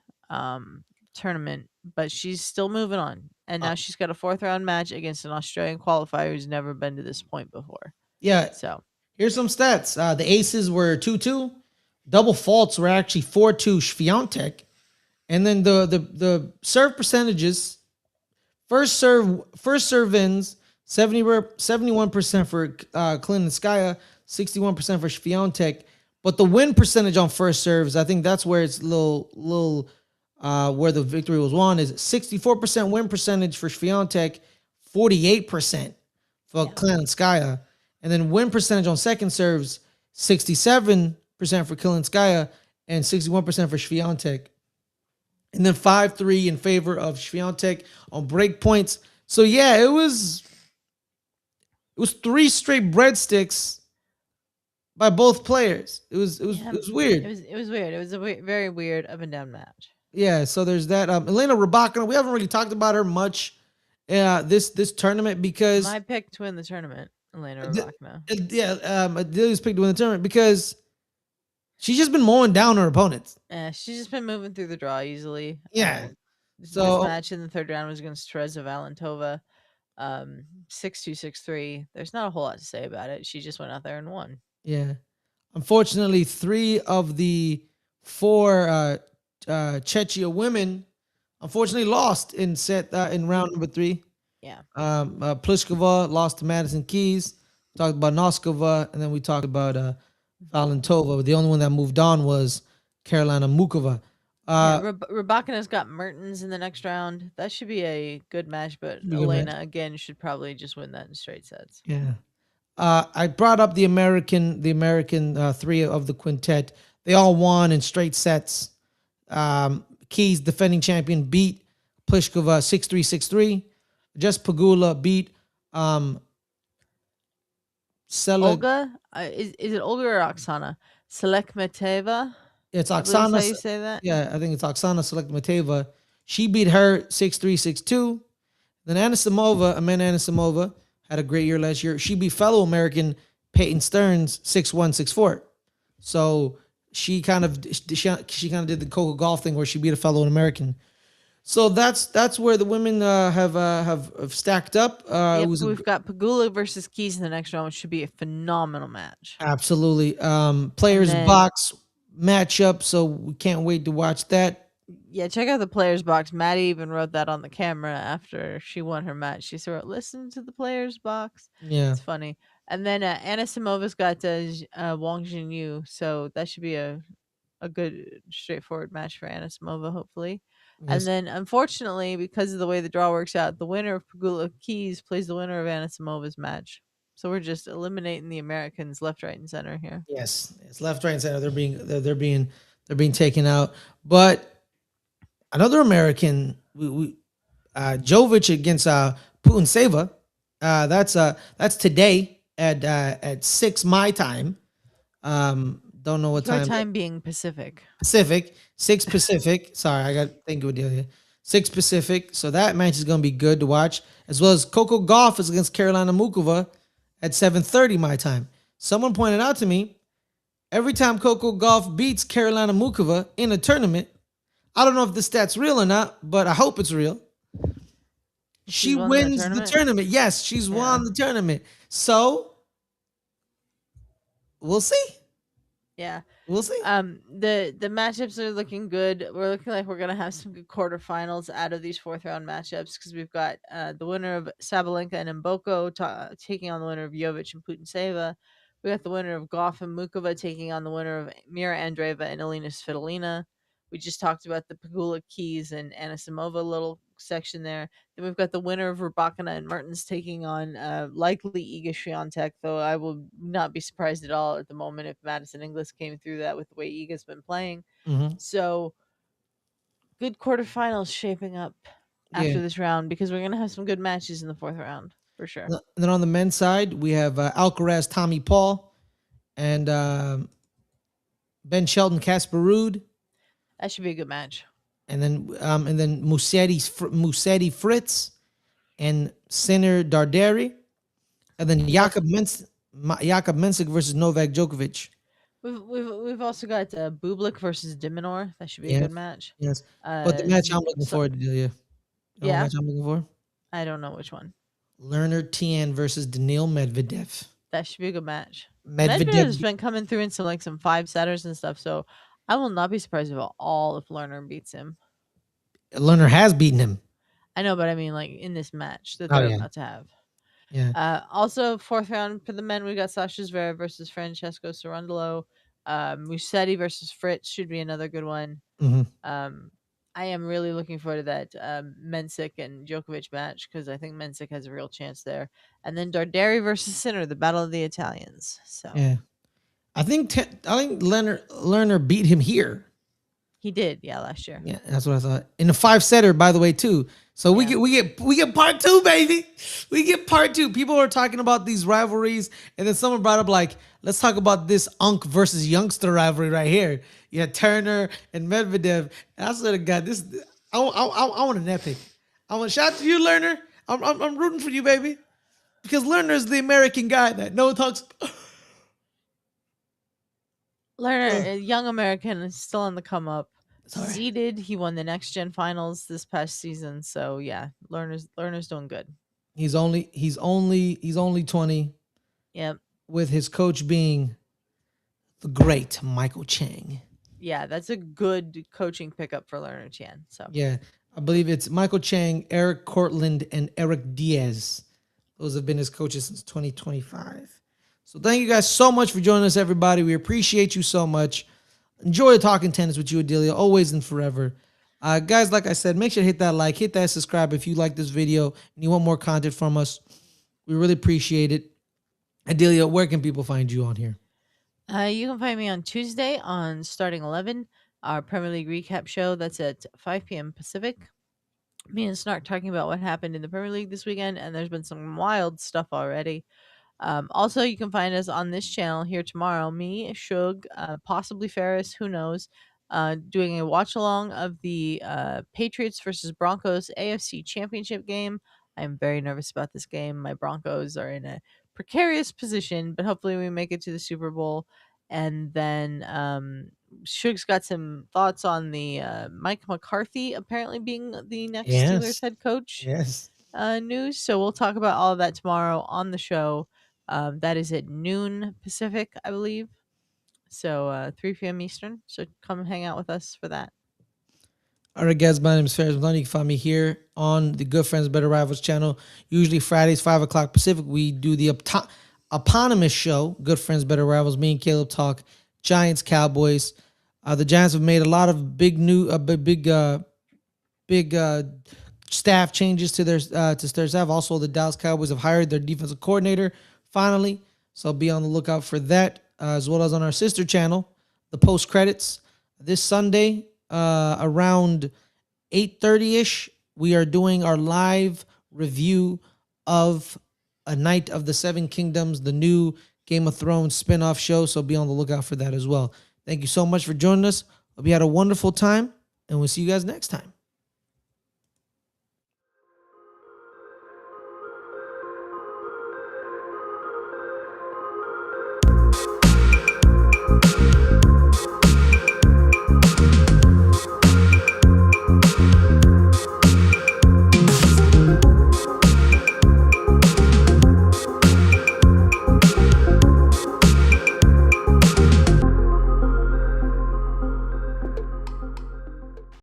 tournament, but she's still moving on. And Uh, now she's got a fourth round match against an Australian qualifier who's never been to this point before. yeah, So here's some stats. The aces were 2-2. Double faults were actually 4-2 Swiatek. And then the serve percentages, first serve ins, 71% for Kalinskaya, 61% for Swiatek. But the win percentage on first serves, I think that's where it's a little where the victory was won, is 64% win percentage for Swiatek, 48% for Kalinskaya. And then win percentage on second serves, 67% for Kalinskaya and 61% for Swiatek. And then 5-3 in favor of Swiatek on break points. So yeah, it was three straight breadsticks by both players. It was weird. it was weird. It was a very weird up and down match. Yeah, so there's that. Elena Rybakina, we haven't really talked about her much this tournament because My pick to win the tournament, Elena Rybakina. Delia's picked to win the tournament because she's just been mowing down her opponents. She's just been moving through the draw easily. Yeah. This So match in the third round was against Teresa Valentova. 6-2, 6-3. There's not a whole lot to say about it. She just went out there and won. yeah, unfortunately, 3 of the 4 Czechia women unfortunately lost in round number 3. Yeah. Pliskova lost to Madison Keys. Talked about Noskova, and then we talked about Valentova. The only one that moved on was Carolina Mukova. Rybakina's got Mertens in the next round. That should be a good match, but Elena again should probably just win that in straight sets. Yeah. I brought up the American 3 of the quintet. They all won in straight sets. Keys, defending champion, beat Pliskova 6-3, 6-3. Just Pegula beat Olga? Is it Olga or Oksana? Selekmeteva? It's I believe Oksana. that's how you say that? Yeah, I think it's Oksana Selekmeteva. She beat her 6-3, 6-2. Then Amanda Anisimova, had a great year last year. She beat fellow American Peyton Stearns 6-1, 6-4. So she kind of did the Coco Golf thing where she beat a fellow American. So that's where the women have stacked up. We've got Pegula versus Keys in the next round, which should be a phenomenal match. Absolutely. Players box matchup, so we can't wait to watch that. Yeah, check out the players box. Maddie even wrote that on the camera after she won her match. She wrote, "Listen to the players box." Yeah, it's funny. And then Anasimova's got Wang Jinyu, so that should be a good straightforward match for Anisimova, hopefully. yes. And then, unfortunately, because of the way the draw works out, the winner of Pegula Keys plays the winner of Anisimova's match. So we're just eliminating the Americans left, right, and center here. Yes, it's left, right, and center. They're being taken out. But another American, Jovic against Putin that's today at 6 my time. Don't know what Your time. time being Pacific. 6 Pacific. Sorry, I got to think of a deal here. 6 Pacific. So that match is going to be good to watch, as well as Coco Golf is against Carolina Mukova at 7:30 my time. Someone pointed out to me, every time Coco Golf beats Carolina Mukova in a tournament, I don't know if the stat's real or not, but I hope it's real. She wins the tournament. Yes, she's won the tournament. So we'll see. Yeah. We'll see. The matchups are looking good. We're looking like we're gonna have some good quarterfinals out of these fourth round matchups, because we've got the winner of Sabalenka and Mboko taking on the winner of Jovic and Putintseva. We got the winner of Goff and Mukova taking on the winner of Mira Andreeva and Alina Svitolina. We just talked about the Pegula Keys and Anisimova little section there. Then we've got the winner of Rybakina and Mertens taking on likely Iga Swiatek, though I will not be surprised at all at the moment if Madison Inglis came through that with the way Iga's been playing. Mhm. So good quarterfinals shaping up Yeah. after this round because we're gonna have some good matches in the fourth round for sure. And then on the men's side, we have Alcaraz, Tommy Paul, and Ben Shelton, Casper Ruud, That should be a good match. and then Musetti Fritz and Sinner Darderi, and then Jakob Mensik versus Novak Djokovic. We've also got Bublik versus Diminor. That should be a Yes, good match. yes. But the match I'm looking So, forward to, yeah. You know what yeah, match I'm looking for? I don't know which one. Lerner Tien versus Daniil Medvedev. That should be a good match. Medvedev, Medvedev's been coming through in some 5-setters and stuff, so I will not be surprised at all if Lerner beats him. Lerner has beaten him. I know, but I mean, like in this match that Oh, they're yeah. about to have. Yeah. Also, fourth round for the men, we got Sasha Zverev versus Francesco Cerundolo. Musetti versus Fritz should be another good one. Mhm. I am really looking forward to that Mensik and Djokovic match because I think Mensik has a real chance there. And then Darderi versus Sinner, the battle of the Italians. So Yeah. I think Lerner beat him here. he did, yeah, last year. Yeah, that's what I thought. In a 5-setter, by the way, too. So Yeah. we get part 2, baby. We get part 2. People are talking about these rivalries, and then someone brought up like, let's talk about this Unk versus Youngster rivalry right here. Yeah, Turner and Medvedev. And I swear to God, this I want an epic. I want shout out to you, Lerner. I'm rooting for you, baby, because Lerner is the American guy that no one talks. Lerner, a young American, is still on the come up. Sorry. Seeded, he won the next gen finals this past season. So yeah, Lerner's doing good. He's only 20. Yep. With his coach being the great Michael Chang. Yeah, that's a good coaching pickup for Lerner Chan. So Yeah, I believe it's Michael Chang, Eric Cortland, and Eric Diaz. Those have been his coaches since 2025. So thank you guys so much for joining us, everybody. We appreciate you so much. Enjoy talking tennis with you, Adelia, always and forever. Guys, like I said, make sure to hit that like, hit that subscribe if you like this video and you want more content from us. We really appreciate it. Adelia, where can people find you on here? you can find me on Tuesday on Starting 11, our Premier League recap show. That's at 5 p.m. Pacific. Me and Snart talking about what happened in the Premier League this weekend, and there's been some wild stuff already. Also, you can find us on this channel here tomorrow. Me, Shug, possibly Ferris, who knows, doing a watch along of the Patriots versus Broncos AFC Championship game. I'm very nervous about this game. My Broncos are in a precarious position, but hopefully we make it to the Super Bowl. And then Shug's got some thoughts on the Mike McCarthy apparently being the next Steelers head coach Yes. news. So we'll talk about all of that tomorrow on the show. That is at noon Pacific, I believe. So 3 p.m. Eastern. So come hang out with us for that. All right, guys, my name is Ferris Malone. You can find me here on the Good Friends Better Rivals channel. Usually Fridays, 5 o'clock Pacific, we do the eponymous show, Good Friends Better Rivals. Me and Caleb talk Giants, Cowboys. The Giants have made a lot of big staff changes to their staff. Also, the Dallas Cowboys have hired their defensive coordinator finally. So be on the lookout for that, as well as on our sister channel, the post credits. This Sunday, around 8:30ish, we are doing our live review of A Night of the Seven Kingdoms, the new Game of Thrones spin-off show. So be on the lookout for that as well. Thank you so much for joining us. Hope you had a wonderful time, and we'll see you guys next time.